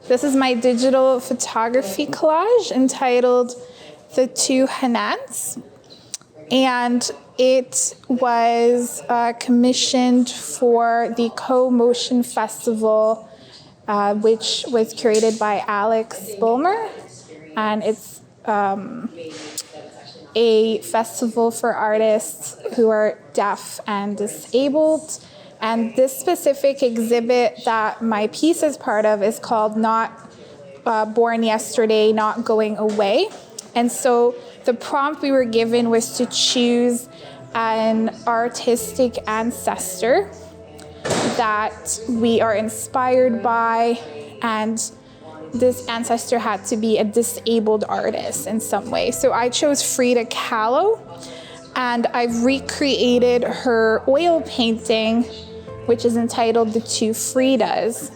This is my digital photography collage entitled The Two Hanans. And it was commissioned for the Co-Motion Festival, which was curated by Alex Bulmer. And it's a festival for artists who are deaf and disabled. And this specific exhibit that my piece is part of is called Not Born Yesterday, Not Going Away. And so the prompt we were given was to choose an artistic ancestor that we are inspired by, and this ancestor had to be a disabled artist in some way. So I chose Frida Kahlo, and I've recreated her oil painting, which is entitled The Two Fridas,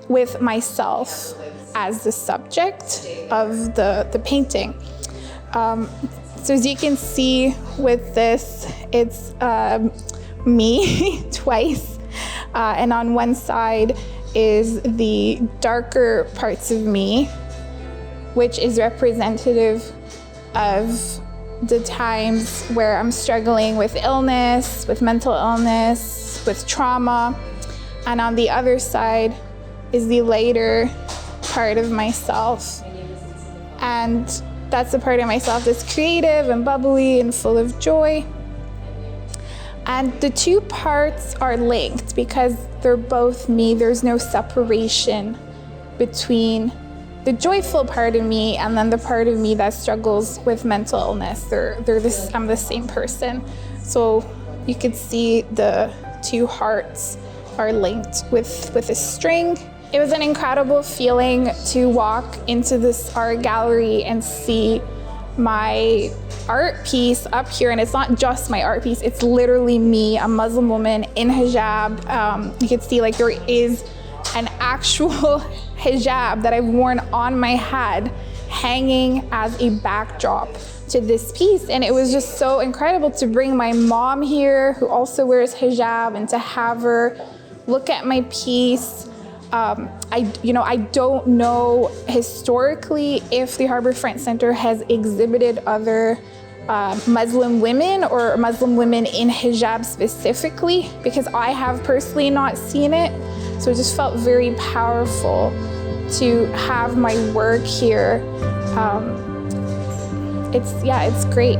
with myself as the subject of the painting. So as you can see with this, it's me twice, and on one side is the darker parts of me, which is representative of the times where I'm struggling with illness, with mental illness, with trauma. And on the other side is the lighter part of myself. And that's the part of myself that's creative and bubbly and full of joy. And the two parts are linked because they're both me. There's no separation between the joyful part of me and then the part of me that struggles with mental illness. I'm the same person. So you could see the two hearts are linked with a string. It was an incredible feeling to walk into this art gallery and see my art piece up here. And it's not just my art piece, it's literally me, a Muslim woman in hijab. You can see like there is an actual hijab that I've worn on my head hanging as a backdrop to this piece. And it was just so incredible to bring my mom here, who also wears hijab, and to have her look at my piece. I don't know historically if the Harbourfront Center has exhibited other Muslim women or Muslim women in hijab specifically, because I have personally not seen it. So it just felt very powerful to have my work here. It's great.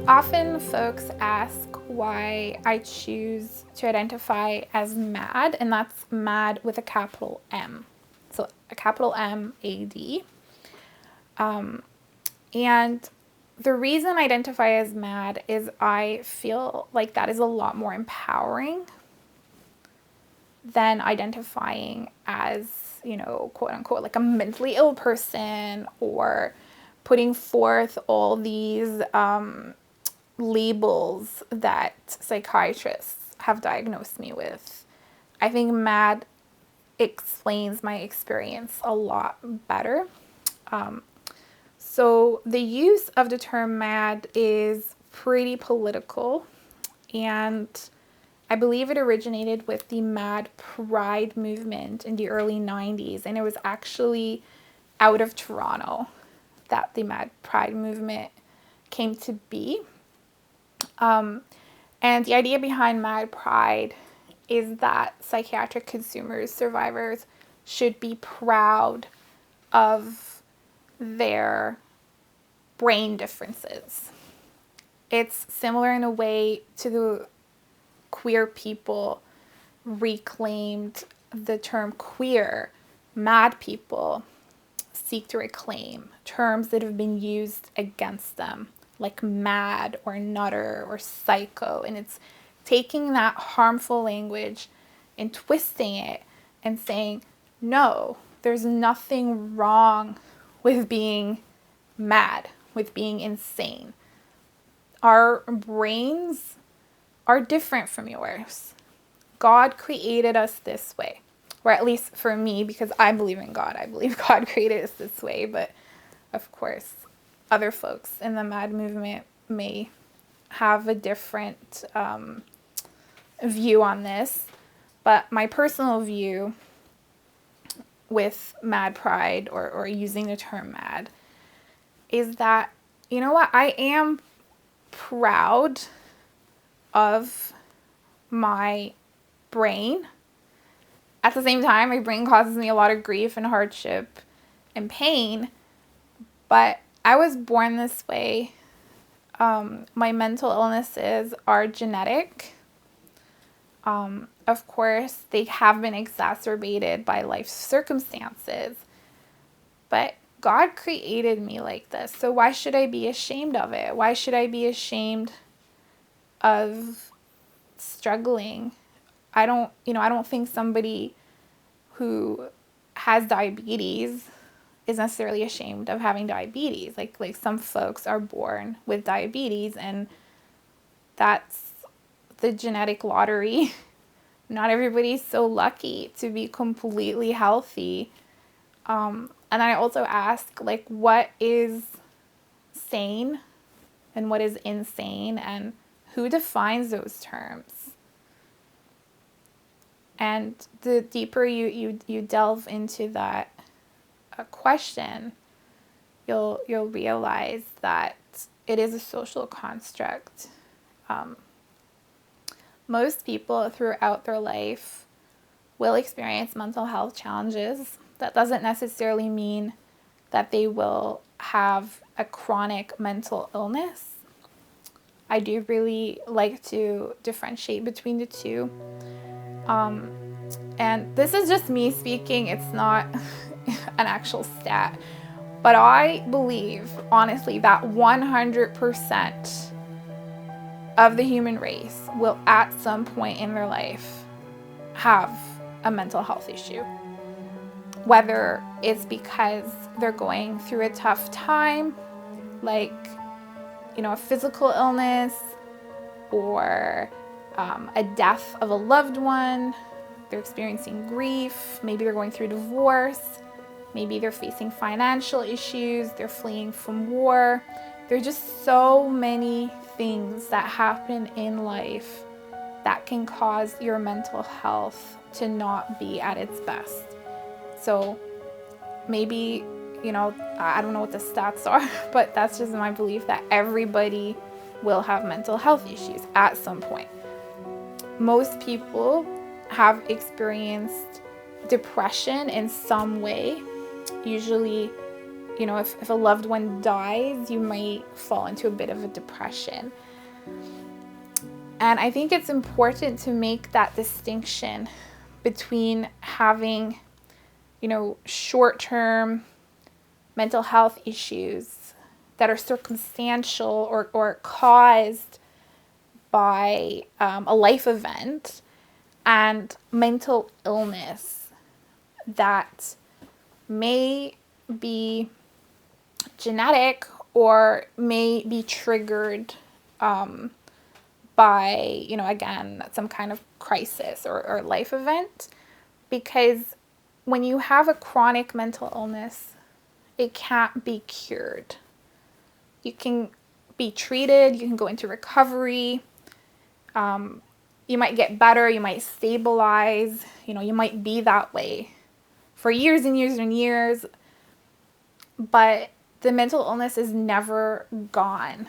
Often folks ask why I choose to identify as MAD, and that's MAD with a capital M. So a capital M-A-D. And the reason I identify as MAD is I feel like that is a lot more empowering than identifying as, quote unquote, like a mentally ill person, or putting forth all these labels that psychiatrists have diagnosed me with. I think MAD explains my experience a lot better. So the use of the term MAD is pretty political, and I believe it originated with the MAD Pride movement in the early 90s, and it was actually out of Toronto that the MAD Pride movement came to be. And the idea behind MAD Pride is that psychiatric consumers, survivors, should be proud of their brain differences. It's similar in a way to the queer people reclaimed the term queer. MAD people seek to reclaim terms that have been used against them, like mad or nutter or psycho. And it's taking that harmful language and twisting it and saying, no, there's nothing wrong with being mad, with being insane. Our brains are different from yours. God created us this way, or at least for me, because I believe in God. I believe God created us this way, but of course, other folks in the MAD movement may have a different view on this, but my personal view with mad pride, or using the term mad, is that, you know what, I am proud of my brain. At the same time, my brain causes me a lot of grief and hardship and pain, but I was born this way. My mental illnesses are genetic. Of course, they have been exacerbated by life circumstances, but God created me like this. So why should I be ashamed of it? Why should I be ashamed of struggling? I don't think somebody who has diabetes is necessarily ashamed of having diabetes. Like some folks are born with diabetes, and that's the genetic lottery. Not everybody's so lucky to be completely healthy. And I also ask, like, what is sane and what is insane, and who defines those terms? And the deeper you delve into that question, you'll realize that it is a social construct. Most people throughout their life will experience mental health challenges. That doesn't necessarily mean that they will have a chronic mental illness. I do really like to differentiate between the two. And this is just me speaking, it's not an actual stat. But I believe, honestly, that 100% of the human race will at some point in their life have a mental health issue. Whether it's because they're going through a tough time, like, a physical illness, or a death of a loved one, they're experiencing grief, maybe they're going through divorce, maybe they're facing financial issues, they're fleeing from war. There are just so many things that happen in life that can cause your mental health to not be at its best. So maybe, I don't know what the stats are, but that's just my belief that everybody will have mental health issues at some point. Most people have experienced depression in some way. Usually, if a loved one dies, you might fall into a bit of a depression. And I think it's important to make that distinction between having, short-term mental health issues that are circumstantial or caused by a life event, and mental illness that may be genetic or may be triggered by, again, some kind of crisis or life event. Because when you have a chronic mental illness, it can't be cured. You can be treated, you can go into recovery, you might get better, you might stabilize, you might be that way for years and years and years, but the mental illness is never gone.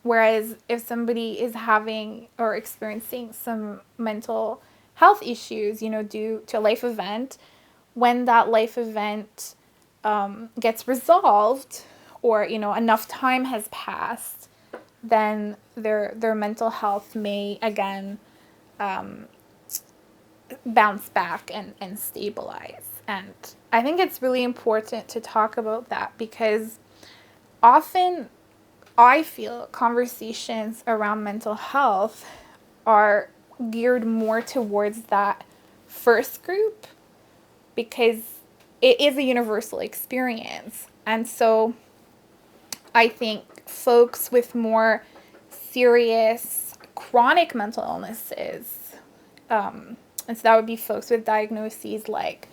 Whereas if somebody is having or experiencing some mental health issues, due to a life event, when that life event gets resolved, or, enough time has passed, then their mental health may again bounce back and stabilize. And I think it's really important to talk about that, because often I feel conversations around mental health are geared more towards that first group, because it is a universal experience. And so I think folks with more serious chronic mental illnesses, and so that would be folks with diagnoses like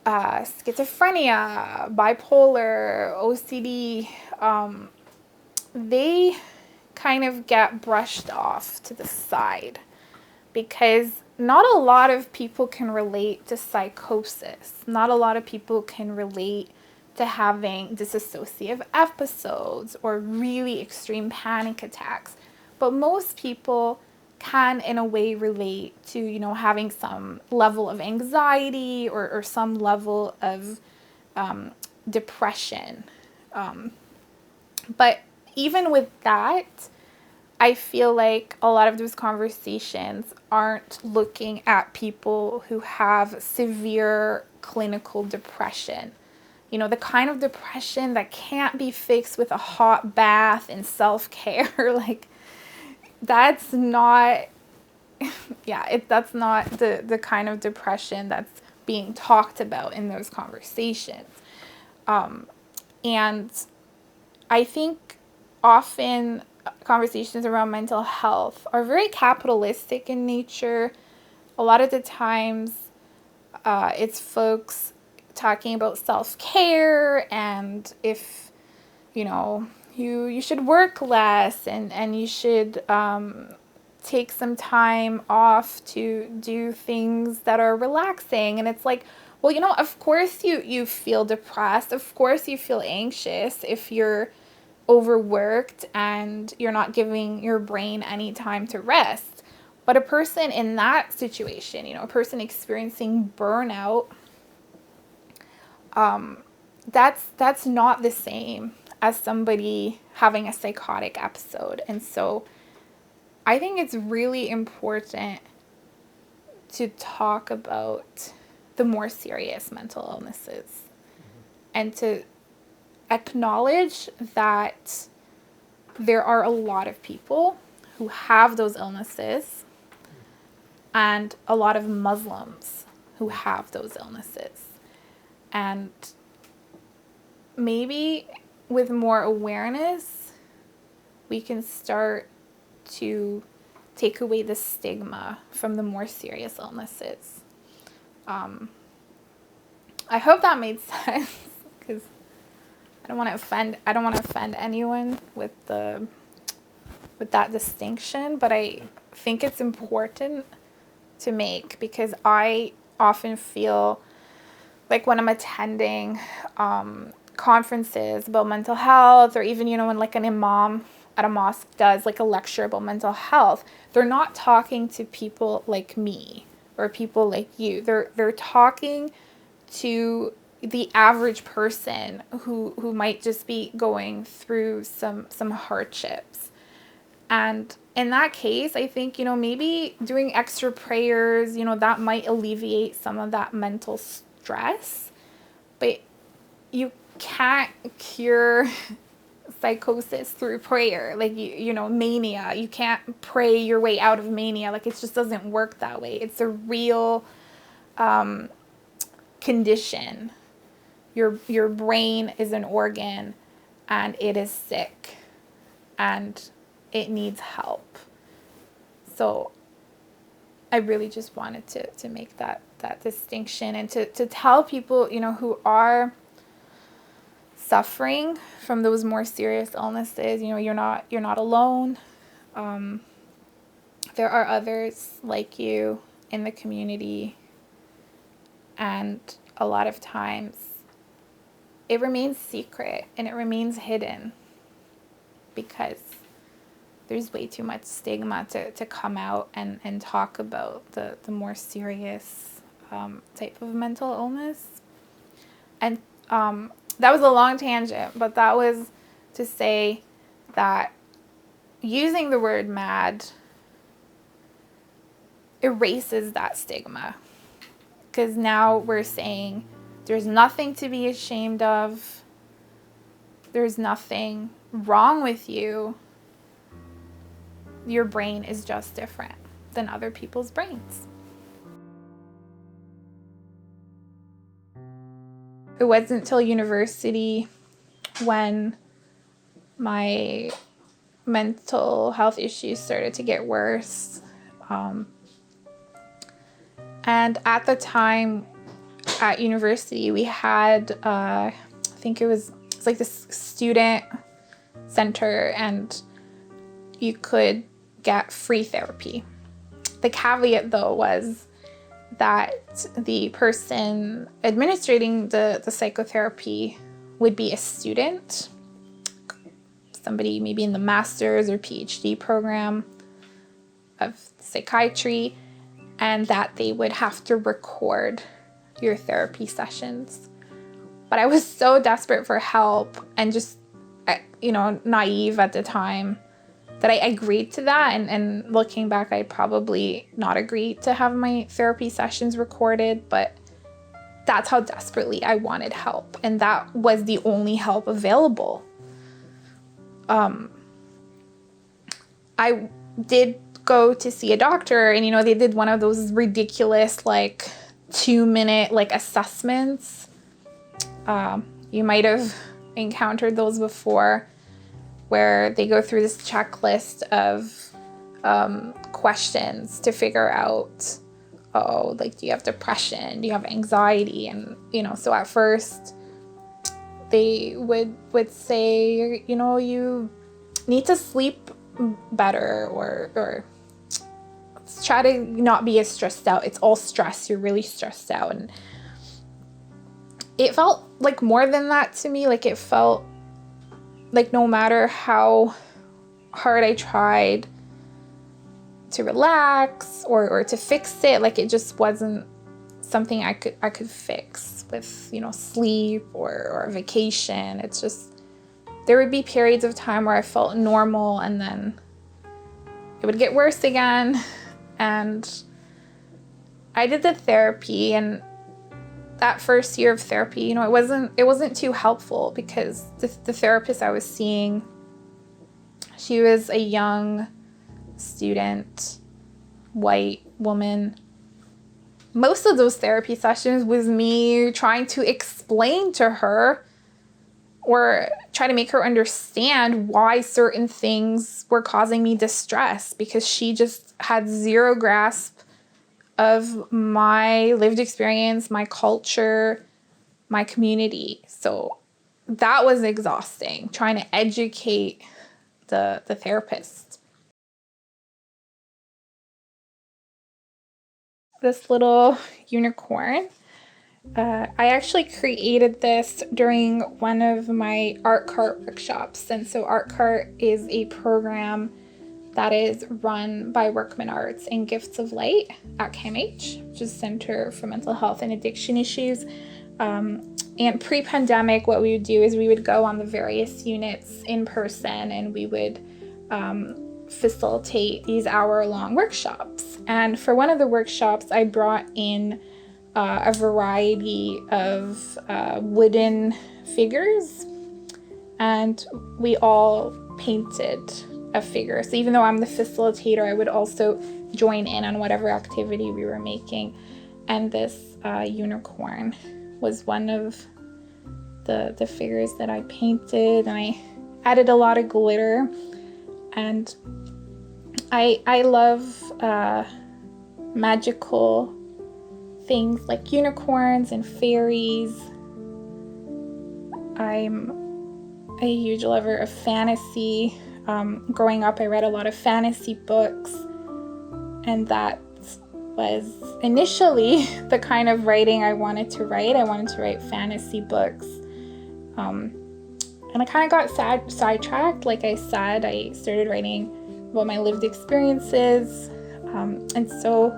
schizophrenia, bipolar, OCD, they kind of get brushed off to the side. because not a lot of people can relate to psychosis. Not a lot of people can relate to having dissociative episodes or really extreme panic attacks. But most people can, in a way, relate to, having some level of anxiety or some level of depression. But even with that, I feel like a lot of those conversations aren't looking at people who have severe clinical depression. The kind of depression that can't be fixed with a hot bath and self-care. Like, that's not, that's not the kind of depression that's being talked about in those conversations. And I think often conversations around mental health are very capitalistic in nature. A lot of the times it's folks talking about self-care, and if you should work less, and you should take some time off to do things that are relaxing. And it's like, well, of course you feel depressed, of course you feel anxious if you're overworked and you're not giving your brain any time to rest. But a person in that situation, a person experiencing burnout, that's not the same as somebody having a psychotic episode. And so I think it's really important to talk about the more serious mental illnesses and to acknowledge that there are a lot of people who have those illnesses and a lot of Muslims who have those illnesses. And maybe with more awareness, we can start to take away the stigma from the more serious illnesses. I hope that made sense, because I don't want to offend anyone with that distinction, but I think it's important to make, because I often feel like when I'm attending conferences about mental health, or even, when like an imam at a mosque does like a lecture about mental health, they're not talking to people like me or people like you. They're talking to the average person who might just be going through some hardships. And in that case, I think, maybe doing extra prayers, that might alleviate some of that mental stress. But you can't cure psychosis through prayer. Like, mania. You can't pray your way out of mania. Like, it just doesn't work that way. It's a real condition. Your brain is an organ, and it is sick, and it needs help. So I really just wanted to make that distinction, and to tell people, who are suffering from those more serious illnesses, you're not alone. There are others like you in the community, and a lot of times it remains secret and it remains hidden because there's way too much stigma to come out and talk about the more serious type of mental illness. And that was a long tangent, but that was to say that using the word mad erases that stigma, because now we're saying there's nothing to be ashamed of. There's nothing wrong with you. Your brain is just different than other people's brains. It wasn't until university when my mental health issues started to get worse. And at the time at university, we had, I think it's like this student center, and you could get free therapy the caveat though was that the person administrating the psychotherapy would be a student, somebody maybe in the master's or PhD program of psychiatry, and that they would have to record your therapy sessions. But I was so desperate for help and just, naive at the time that I agreed to that. And looking back, I'd probably not agreed to have my therapy sessions recorded, but that's how desperately I wanted help. And that was the only help available. I did go to see a doctor, and, they did one of those ridiculous, 2-minute, assessments. You might have encountered those before, where they go through this checklist of questions to figure out, do you have depression? Do you have anxiety? And, so at first they would say, you need to sleep better, or try to not be as stressed out. It's all stress. You're really stressed out. And it felt like more than that to me. It felt like no matter how hard I tried to relax or to fix it, it just wasn't something I could fix with, sleep or vacation. It's just, there would be periods of time where I felt normal, and then it would get worse again. And I did the therapy, and that first year of therapy, it wasn't too helpful, because the therapist I was seeing, she was a young student, white woman. Most of those therapy sessions was me trying to explain to her or try to make her understand why certain things were causing me distress, because she just had zero grasp of my lived experience, my culture, my community. So that was exhausting, trying to educate the therapist. This little unicorn, I actually created this during one of my Art Cart workshops. And so Art Cart is a program that is run by Workman Arts and Gifts of Light at CAMH, which is Center for Mental Health and Addiction Issues. And pre-pandemic, what we would do is we would go on the various units in person, and we would facilitate these hour-long workshops. And for one of the workshops, I brought in a variety of wooden figures, and we all painted a figure. So even though I'm the facilitator, I would also join in on whatever activity we were making. And this unicorn was one of the figures that I painted, and I added a lot of glitter. And I love magical things like unicorns and fairies. I'm a huge lover of fantasy. Growing up, I read a lot of fantasy books, and that was initially the kind of writing I wanted to write. I wanted to write fantasy books. And I kind of got sidetracked. Like I said, I started writing about my lived experiences. And so,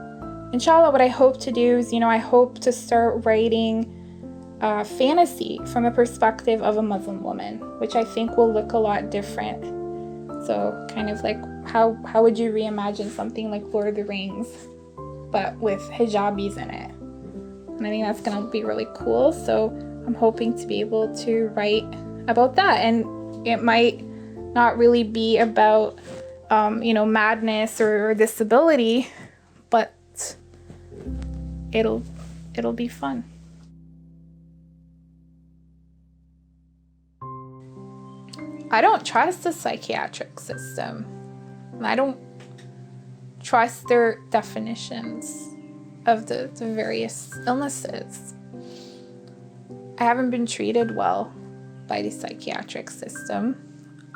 inshallah, what I hope to do is, I hope to start writing fantasy from the perspective of a Muslim woman, which I think will look a lot different. So kind of like how would you reimagine something like Lord of the Rings, but with hijabis in it? And I think that's going to be really cool. So I'm hoping to be able to write about that. And it might not really be about, madness or disability, but it'll be fun. I don't trust the psychiatric system. I don't trust their definitions of the various illnesses. I haven't been treated well by the psychiatric system.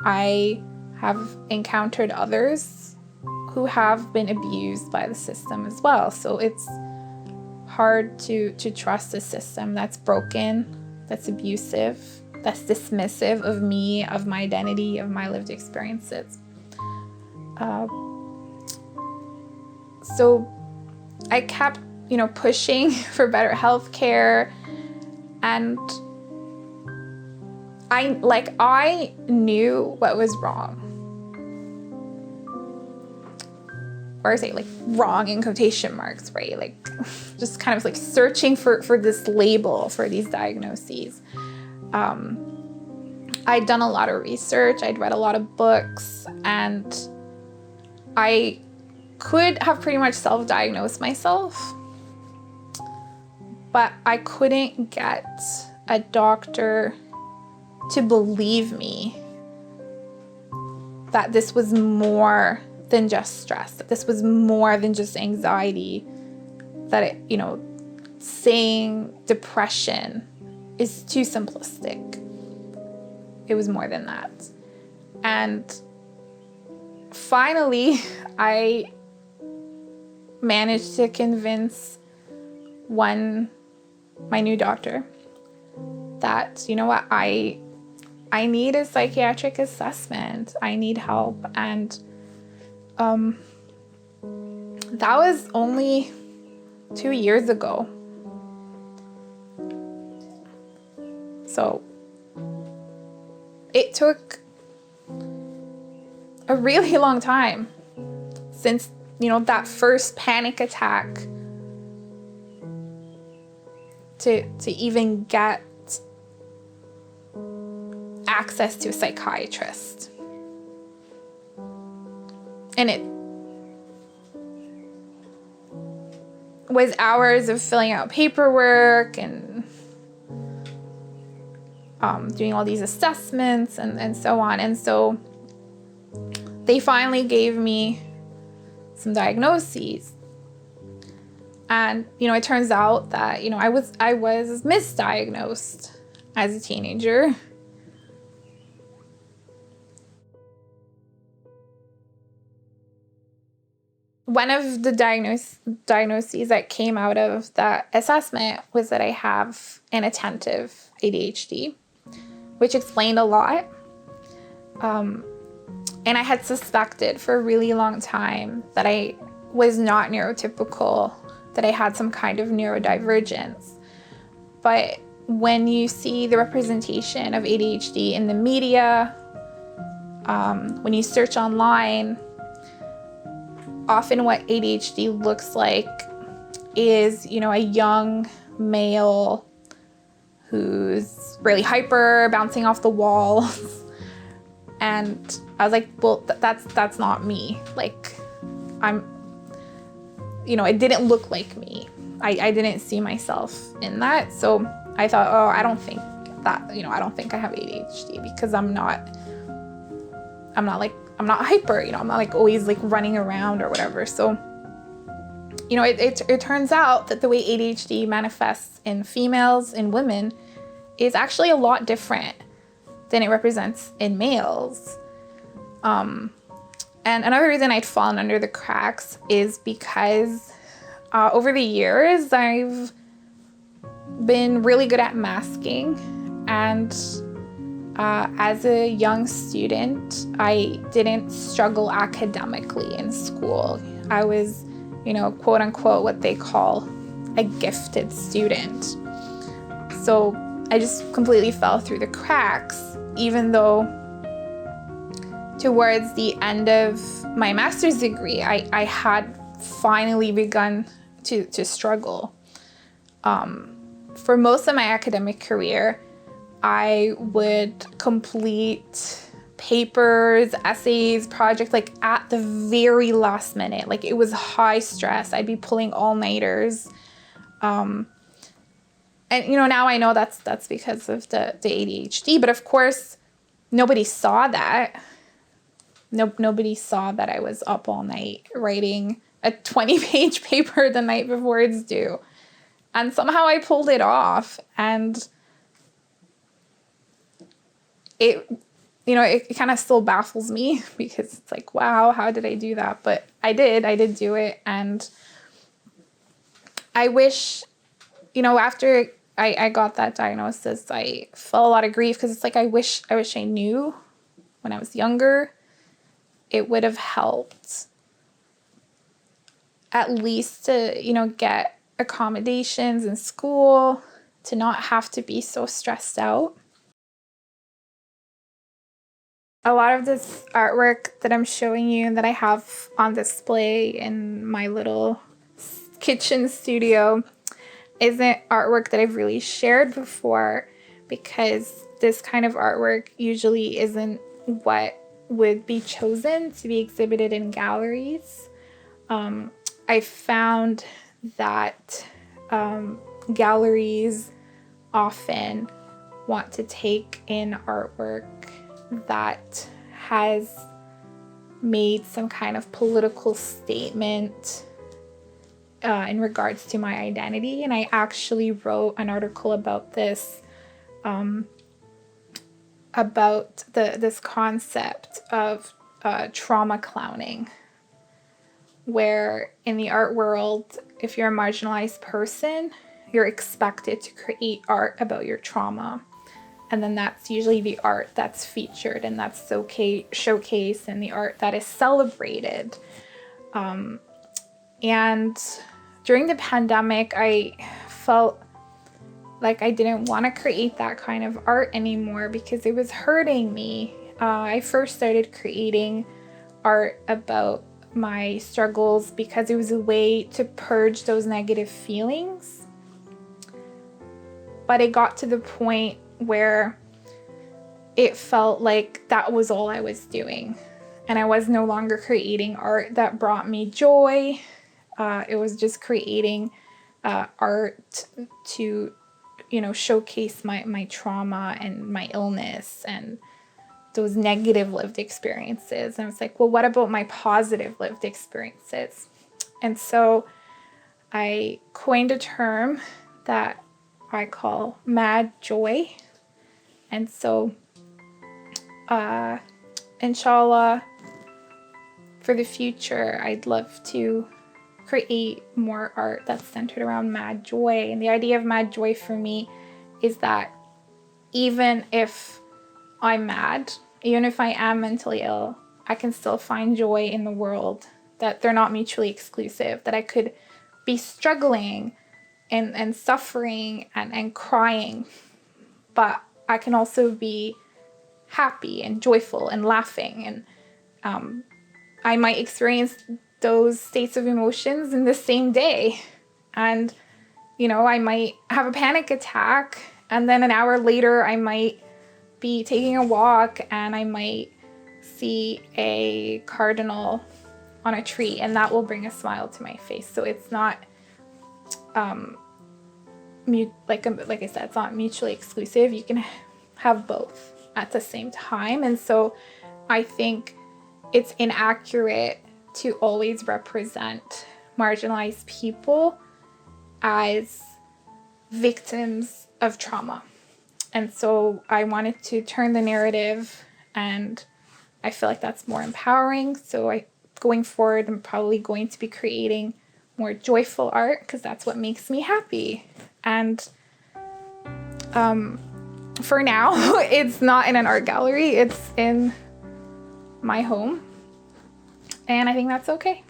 I have encountered others who have been abused by the system as well. So it's hard to trust a system that's broken, that's abusive, that's dismissive of me, of my identity, of my lived experiences. So I kept, pushing for better healthcare, and I knew what was wrong. Or I say wrong in quotation marks, right? Just kind of searching for this label for these diagnoses. I'd done a lot of research, I'd read a lot of books, and I could have pretty much self-diagnosed myself, but I couldn't get a doctor to believe me that this was more than just stress, that this was more than just anxiety, that saying depression is too simplistic. It was more than that. And finally, I managed to convince my new doctor that, what, I need a psychiatric assessment. I need help. And that was only 2 years ago. So it took a really long time since, that first panic attack to even get access to a psychiatrist. And it was hours of filling out paperwork and doing all these assessments and so on. And so they finally gave me some diagnoses. And, it turns out that, I was misdiagnosed as a teenager. One of the diagnoses that came out of that assessment was that I have inattentive ADHD, which explained a lot. And I had suspected for a really long time that I was not neurotypical, that I had some kind of neurodivergence. But when you see the representation of ADHD in the media, when you search online, often what ADHD looks like is, a young male who's really hyper, bouncing off the walls. And I was like, well, that's not me. It didn't look like me. I didn't see myself in that. So I thought, I don't think that, I don't think I have ADHD because I'm not hyper, I'm not always running around or whatever. So, it turns out that the way ADHD manifests in females and women is actually a lot different than it represents in males. And another reason I'd fallen under the cracks is because over the years, I've been really good at masking. And as a young student, I didn't struggle academically in school. I was, quote unquote, what they call a gifted student. So I just completely fell through the cracks, even though towards the end of my master's degree, I had finally begun to struggle. For most of my academic career, I would complete papers, essays, projects at the very last minute. It was high stress. I'd be pulling all-nighters. And now I know that's because of the ADHD, but of course nobody saw that. Nobody saw that I was up all night writing a 20-page paper the night before it's due. And somehow I pulled it off, and it it kind of still baffles me because it's like, wow, how did I do that? But I did do it. And I wish, after I got that diagnosis, I felt a lot of grief because it's like, I wish I knew when I was younger. It would have helped at least to, get accommodations in school, to not have to be so stressed out. A lot of this artwork that I'm showing you and that I have on display in my little kitchen studio isn't artwork that I've really shared before, because this kind of artwork usually isn't what would be chosen to be exhibited in galleries. I found that galleries often want to take in artwork that has made some kind of political statement in regards to my identity. And I actually wrote an article about this, about this concept of trauma clowning, where in the art world, if you're a marginalized person, you're expected to create art about your trauma. And then that's usually the art that's featured and that's showcased, and the art that is celebrated. And during the pandemic, I felt like I didn't want to create that kind of art anymore because it was hurting me. I first started creating art about my struggles because it was a way to purge those negative feelings. But it got to the point where it felt like that was all I was doing. And I was no longer creating art that brought me joy. It was just creating art to, showcase my trauma and my illness and those negative lived experiences. And I was like, well, what about my positive lived experiences? And so I coined a term that I call mad joy. And so, inshallah, for the future, I'd love to create more art that's centered around mad joy. And the idea of mad joy for me is that even if I'm mad, even if I am mentally ill, I can still find joy in the world, that they're not mutually exclusive, that I could be struggling and suffering and crying, but I can also be happy and joyful and laughing. And I might experience those states of emotions in the same day. And, I might have a panic attack, and then an hour later I might be taking a walk and I might see a cardinal on a tree, and that will bring a smile to my face. So it's not like I said, it's not mutually exclusive. You can have both at the same time. And so I think it's inaccurate to always represent marginalized people as victims of trauma. And so I wanted to turn the narrative, and I feel like that's more empowering. So going forward, I'm probably going to be creating more joyful art because that's what makes me happy. And for now, it's not in an art gallery. It's in my home. And I think that's okay.